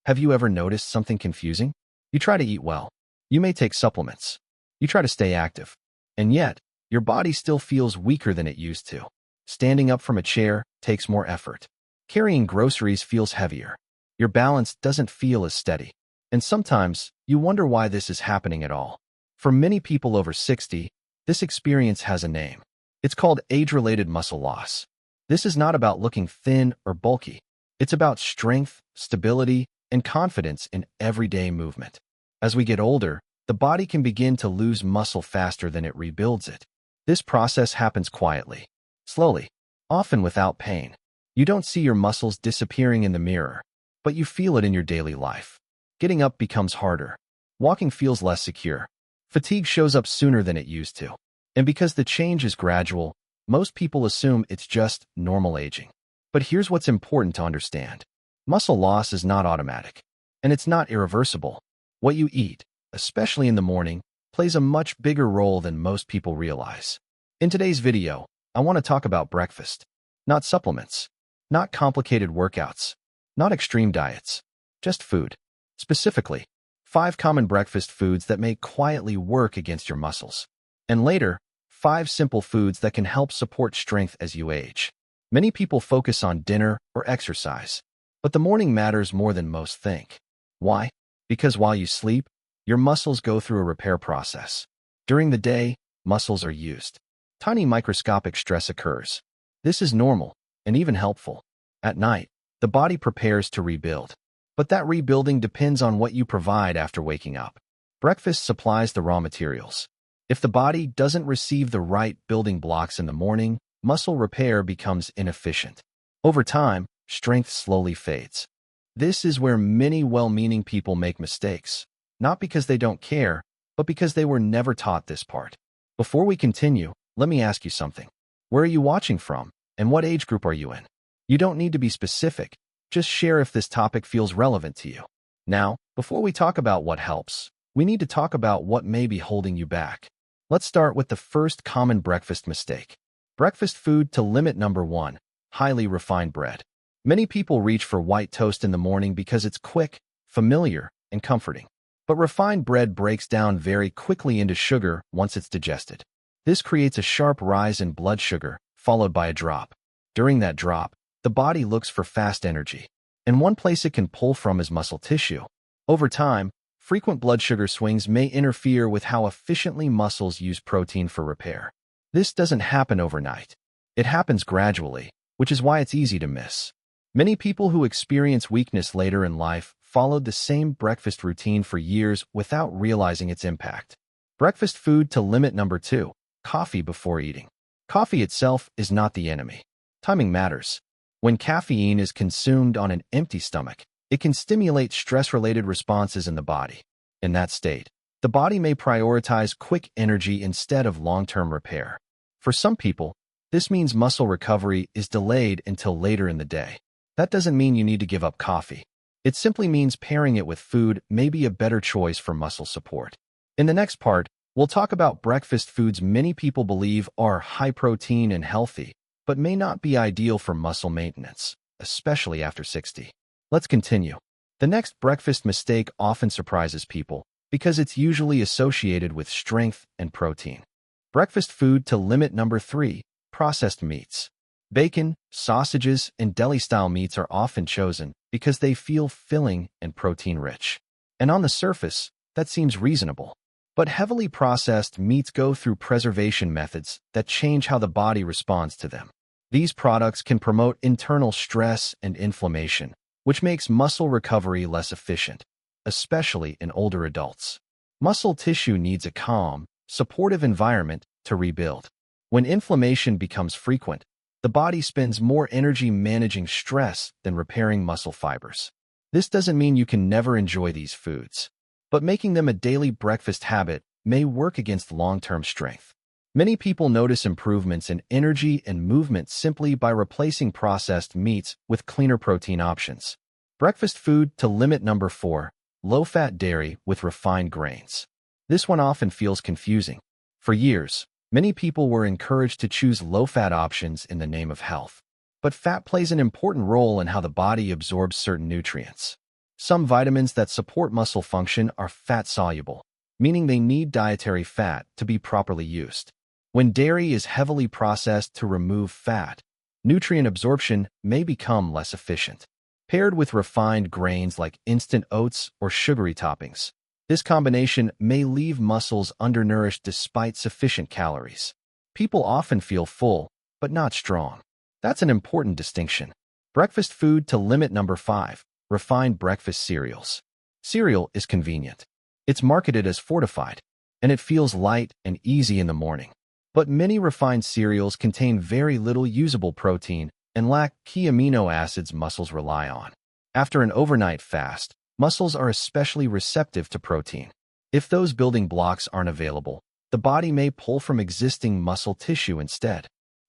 Have you ever noticed something confusing? You try to eat well. You may take supplements. You try to stay active. And yet, your body still feels weaker than it used to. Standing up from a chair takes more effort. Carrying groceries feels heavier. Your balance doesn't feel as steady. And sometimes, you wonder why this is happening at all. For many people over 60, this experience has a name. It's called age-related muscle loss. This is not about looking thin or bulky. It's about strength, stability, and confidence in everyday movement. As we get older, the body can begin to lose muscle faster than it rebuilds it. This process happens quietly, slowly, often without pain. You don't see your muscles disappearing in the mirror, but you feel it in your daily life. Getting up becomes harder. Walking feels less secure. Fatigue shows up sooner than it used to. And because the change is gradual, most people assume it's just normal aging. But here's what's important to understand. Muscle loss is not automatic, and it's not irreversible. What you eat, especially in the morning, plays a much bigger role than most people realize. In today's video, I want to talk about breakfast. Not supplements, not complicated workouts, not extreme diets, just food. Specifically, 5 common breakfast foods that may quietly work against your muscles. And later, 5 simple foods that can help support strength as you age. Many people focus on dinner or exercise, but the morning matters more than most think. Why? Because while you sleep, your muscles go through a repair process. During the day, muscles are used. Tiny microscopic stress occurs. This is normal and even helpful. At night, the body prepares to rebuild. But that rebuilding depends on what you provide after waking up. Breakfast supplies the raw materials. If the body doesn't receive the right building blocks in the morning, muscle repair becomes inefficient. Over time, strength slowly fades. This is where many well-meaning people make mistakes, not because they don't care, but because they were never taught this part. Before we continue, let me ask you something. Where are you watching from, and what age group are you in? You don't need to be specific. Just share if this topic feels relevant to you. Now, before we talk about what helps, we need to talk about what may be holding you back. Let's start with the first common breakfast mistake. Breakfast food to limit number 1, highly refined bread. Many people reach for white toast in the morning because it's quick, familiar, and comforting. But refined bread breaks down very quickly into sugar once it's digested. This creates a sharp rise in blood sugar, followed by a drop. During that drop, the body looks for fast energy, and one place it can pull from is muscle tissue. Over time, frequent blood sugar swings may interfere with how efficiently muscles use protein for repair. This doesn't happen overnight. It happens gradually, which is why it's easy to miss. Many people who experience weakness later in life followed the same breakfast routine for years without realizing its impact. Breakfast food to limit number 2, coffee before eating. Coffee itself is not the enemy. Timing matters. When caffeine is consumed on an empty stomach, it can stimulate stress-related responses in the body. In that state, the body may prioritize quick energy instead of long-term repair. For some people, this means muscle recovery is delayed until later in the day. That doesn't mean you need to give up coffee. It simply means pairing it with food may be a better choice for muscle support. In the next part, we'll talk about breakfast foods many people believe are high-protein and healthy, but may not be ideal for muscle maintenance, especially after 60. Let's continue. The next breakfast mistake often surprises people because it's usually associated with strength and protein. Breakfast food to limit number 3, processed meats. Bacon, sausages, and deli-style meats are often chosen because they feel filling and protein-rich. And on the surface, that seems reasonable. But heavily processed meats go through preservation methods that change how the body responds to them. These products can promote internal stress and inflammation, which makes muscle recovery less efficient, especially in older adults. Muscle tissue needs a calm, supportive environment to rebuild. When inflammation becomes frequent, the body spends more energy managing stress than repairing muscle fibers. This doesn't mean you can never enjoy these foods, but making them a daily breakfast habit may work against long-term strength. Many people notice improvements in energy and movement simply by replacing processed meats with cleaner protein options. Breakfast food to limit number 4, low-fat dairy with refined grains. This one often feels confusing. For years, many people were encouraged to choose low-fat options in the name of health. But fat plays an important role in how the body absorbs certain nutrients. Some vitamins that support muscle function are fat-soluble, meaning they need dietary fat to be properly used. When dairy is heavily processed to remove fat, nutrient absorption may become less efficient. Paired with refined grains like instant oats or sugary toppings, this combination may leave muscles undernourished despite sufficient calories. People often feel full, but not strong. That's an important distinction. Breakfast food to limit. Number 5. Refined breakfast cereals. Cereal is convenient. It's marketed as fortified, and it feels light and easy in the morning. But many refined cereals contain very little usable protein and lack key amino acids muscles rely on. After an overnight fast, muscles are especially receptive to protein. If those building blocks aren't available, the body may pull from existing muscle tissue instead.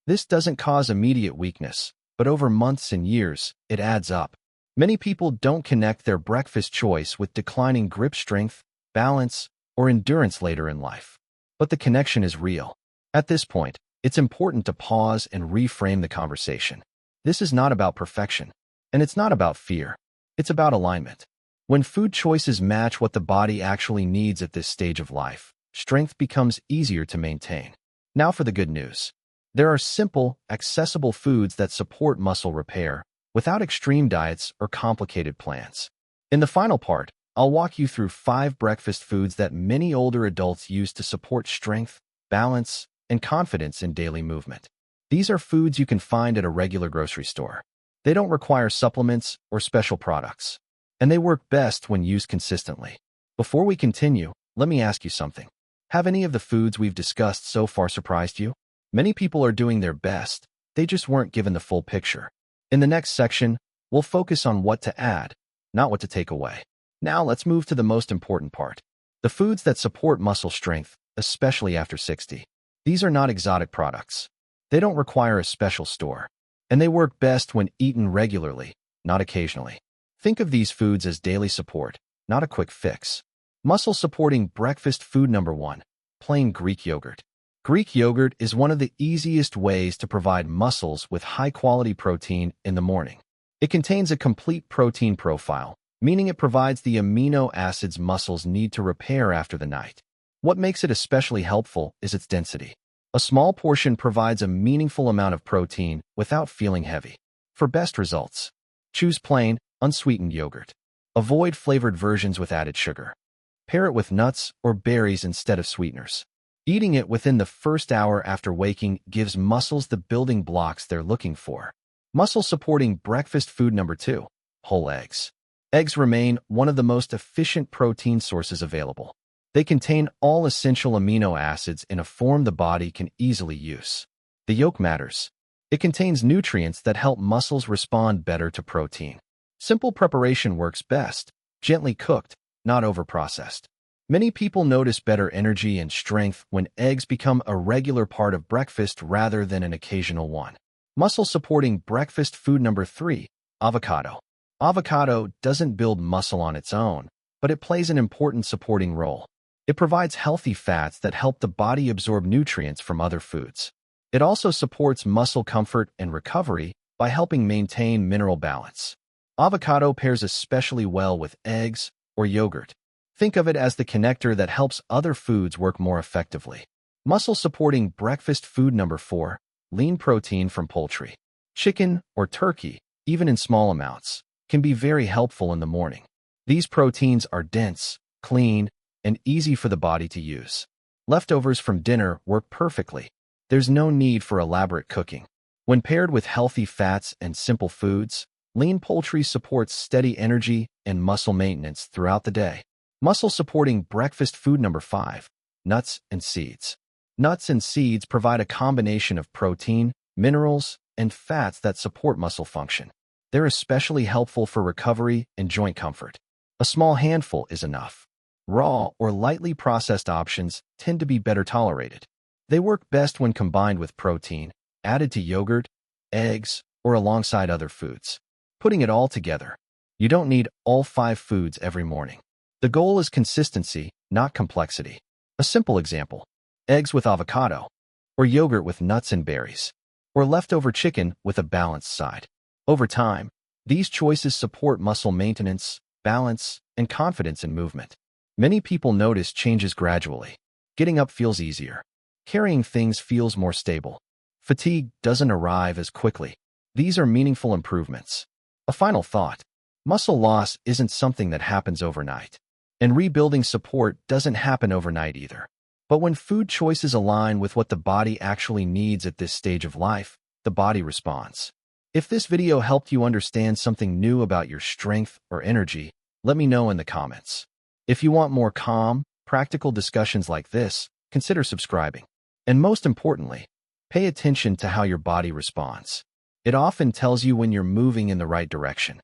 This doesn't cause immediate weakness, but over months and years, it adds up. Many people don't connect their breakfast choice with declining grip strength, balance, or endurance later in life. But the connection is real. At this point, it's important to pause and reframe the conversation. This is not about perfection, and it's not about fear. It's about alignment. When food choices match what the body actually needs at this stage of life, strength becomes easier to maintain. Now for the good news. There are simple, accessible foods that support muscle repair without extreme diets or complicated plans. In the final part, I'll walk you through 5 breakfast foods that many older adults use to support strength, balance, and confidence in daily movement. These are foods you can find at a regular grocery store. They don't require supplements or special products, and they work best when used consistently. Before we continue, let me ask you something. Have any of the foods we've discussed so far surprised you? Many people are doing their best, they just weren't given the full picture. In the next section, we'll focus on what to add, not what to take away. Now let's move to the most important part. The foods that support muscle strength, especially after 60. These are not exotic products. They don't require a special store, and they work best when eaten regularly, not occasionally. Think of these foods as daily support, not a quick fix. Muscle-supporting breakfast food. Number 1. Plain Greek yogurt. Greek yogurt is one of the easiest ways to provide muscles with high-quality protein in the morning. It contains a complete protein profile, meaning it provides the amino acids muscles need to repair after the night. What makes it especially helpful is its density. A small portion provides a meaningful amount of protein without feeling heavy. For best results, choose plain, unsweetened yogurt. Avoid flavored versions with added sugar. Pair it with nuts or berries instead of sweeteners. Eating it within the first hour after waking gives muscles the building blocks they're looking for. Muscle-supporting breakfast food. Number 2. Whole eggs. Eggs remain one of the most efficient protein sources available. They contain all essential amino acids in a form the body can easily use. The yolk matters. It contains nutrients that help muscles respond better to protein. Simple preparation works best, gently cooked, not overprocessed. Many people notice better energy and strength when eggs become a regular part of breakfast rather than an occasional one. Muscle-supporting breakfast food. Number 3. Avocado. Avocado doesn't build muscle on its own, but it plays an important supporting role. It provides healthy fats that help the body absorb nutrients from other foods. It also supports muscle comfort and recovery by helping maintain mineral balance. Avocado pairs especially well with eggs or yogurt. Think of it as the connector that helps other foods work more effectively. Muscle-supporting breakfast food. Number 4. Lean protein from poultry. Chicken or turkey, even in small amounts, can be very helpful in the morning. These proteins are dense, clean, and easy for the body to use. Leftovers from dinner work perfectly. There's no need for elaborate cooking. When paired with healthy fats and simple foods, lean poultry supports steady energy and muscle maintenance throughout the day. Muscle-supporting breakfast food. Number 5. Nuts and seeds. Nuts and seeds provide a combination of protein, minerals, and fats that support muscle function. They're especially helpful for recovery and joint comfort. A small handful is enough. Raw or lightly processed options tend to be better tolerated. They work best when combined with protein, added to yogurt, eggs, or alongside other foods. Putting it all together, you don't need all 5 foods every morning. The goal is consistency, not complexity. A simple example: eggs with avocado, or yogurt with nuts and berries, or leftover chicken with a balanced side. Over time, these choices support muscle maintenance, balance, and confidence in movement. Many people notice changes gradually. Getting up feels easier. Carrying things feels more stable. Fatigue doesn't arrive as quickly. These are meaningful improvements. A final thought. Muscle loss isn't something that happens overnight. And rebuilding support doesn't happen overnight either. But when food choices align with what the body actually needs at this stage of life, the body responds. If this video helped you understand something new about your strength or energy, let me know in the comments. If you want more calm, practical discussions like this, consider subscribing. And most importantly, pay attention to how your body responds. It often tells you when you're moving in the right direction.